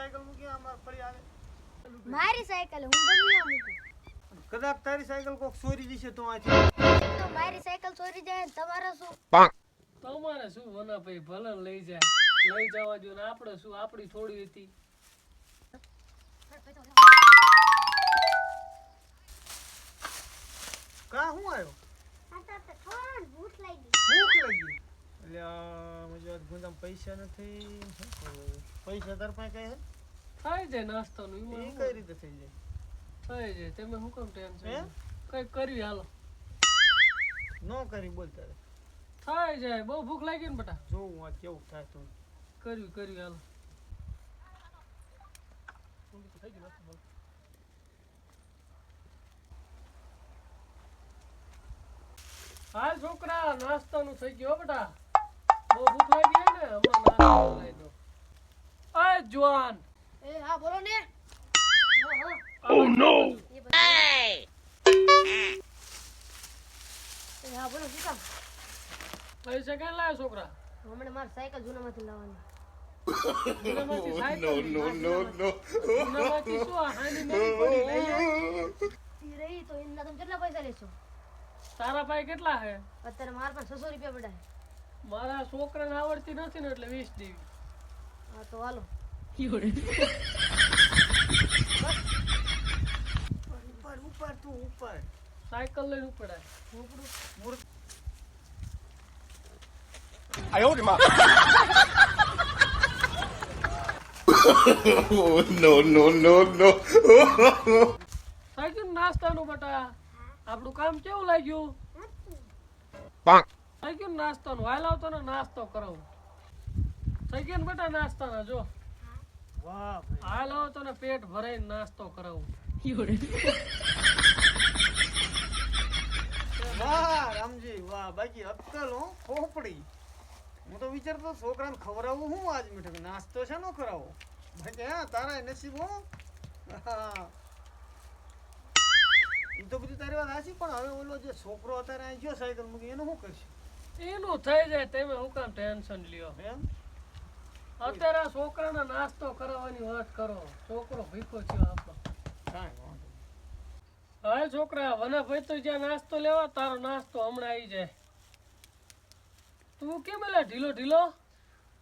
Cycle મૂકી અમાર પડી આવે મારી સાયકલ હું બદલ્યા મૂકું કદાચ તારી સાયકલ કોક ચોરી જશે તો આથી તો મારી સાયકલ ચોરી જાય તમારા શું તમારે શું વના ભાઈ ભલે લઈ જાય લઈ જવા જો ને આપણે શું આપણી થોડી હતી કા હું આવ્યો આ તો થોડ ભૂખ લાગી ભૂખ લાગી એટલે મજે ગુંદામ પૈસા નથી શું કરવું? પૈસા તાર પાસે કઈ હે થાય જાય નાસ્તાનું એ એમાં કઈ રીતે થઈ જાય થાય જાય તમે શું કામ ટેન્શન હે? કઈ કરવી હાલો નો કરી બોલ તારે થાય જાય બહુ ભૂખ લાગી ને બેટા જોવું આ કેવું થાય તું કરવી હાલો હાલ છોકરા નાસ્તાનું થઈ ગયું હો બેટા બહુ ભૂખ લાગી હે ને હમણાં નાસ્તો લઈ દો અય જવાન એ હા બોલો ને Oh no! એ હા બોલો શું કામ પૈસા ક્યાં લાવ્યા છોકરા હમણાં મારી સાયકલ જૂનામાંથી લાવવાની જૂનામાંથી સાયકલ જૂનામાંથી શું આ હાની નવી પડી લઈ જાય ઈ રહી તો એના તમે કેટલા પૈસા લેશો તારા પાસે કેટલા હે અત્યારે મારા પાસે 600 રૂપિયા પડ્યા મારા છોકરાને આવડતી નથી ને એટલે 20 દેવી હા તો હાલો ઉપર ઉપર તું ઉપર સાયકલ લઈને ઉપડાય મૂર્ખ સાયકલ નાસ્તાનું બટા આપણું કામ કેવું લાગ્યું સાયકલ નાસ્તાનું હાલ આવતો ને નાસ્તો કરાવું થઈ ગયો ને બેટા નાસ્તાના જો વાહ ભાઈ હાલ આવતો ને પેટ ભરાઈને નાસ્તો કરાવું વાહ રામજી વાહ બાકી અક્કલ હો ખોપડી હું તો વિચારતો છોકરાને ખવડાવવું હું આજ મીઠો નાસ્તો છે નો કરાવો બાકી હા તારા નસીબ હો એ તો બધું તારી વાત સાચી પણ હવે ઓલો જે છોકરો અત્યારે અહીં ગયો સાયકલ મૂકી એનું શું કરશે એનું થઈ જાય તમે શું કામ ટેન્શન લ્યો એમ અત્યારે આ છોકરાને નાસ્તો કરાવવાની વાત કરો છોકરો ભીખો છે આપણો કાંઈ વાંધો નહીં. હા છોકરા વના ભાઈ તો જ્યાં નાસ્તો લેવા તારો નાસ્તો હમણાં આવી જાય તું કેમ એલા ઢીલો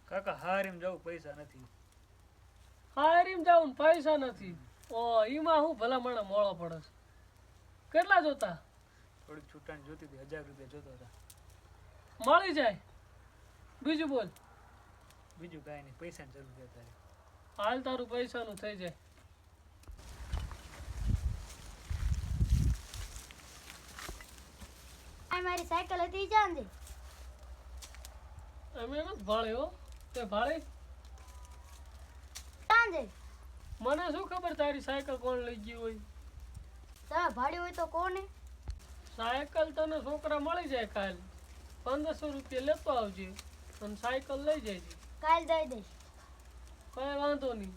કાકા હારીમ જવું પૈસા નથી હારીમ જાઉં ને પૈસા નથી ઓ ઈમાં હું ભલા મને મોળો પડે છે. કેટલા જોતા થોડીક છૂટાણી જોતી હતી 1000 રૂપિયા જોતો હતા મળી જાય બીજું બોલ બીજું કાંઈ નહીં પૈસાની જરૂર છે તારે હાલ તારું પૈસાનું થઈ જાય આ મારી સાયકલ હતી જાન દે અમે નથી ભાળ્યો તે ભાળી જાન દે મને શું ખબર તારી સાયકલ કોણ લઈ ગયું હોય તમે ભાડી હોય તો કોને સાયકલ તને છોકરા મળી જાય કાલ 1500 રૂપિયા લેતો આવજે અને સાયકલ લઈ જાય કાલ દઈ દઈશ કઈ વાંધો નહીં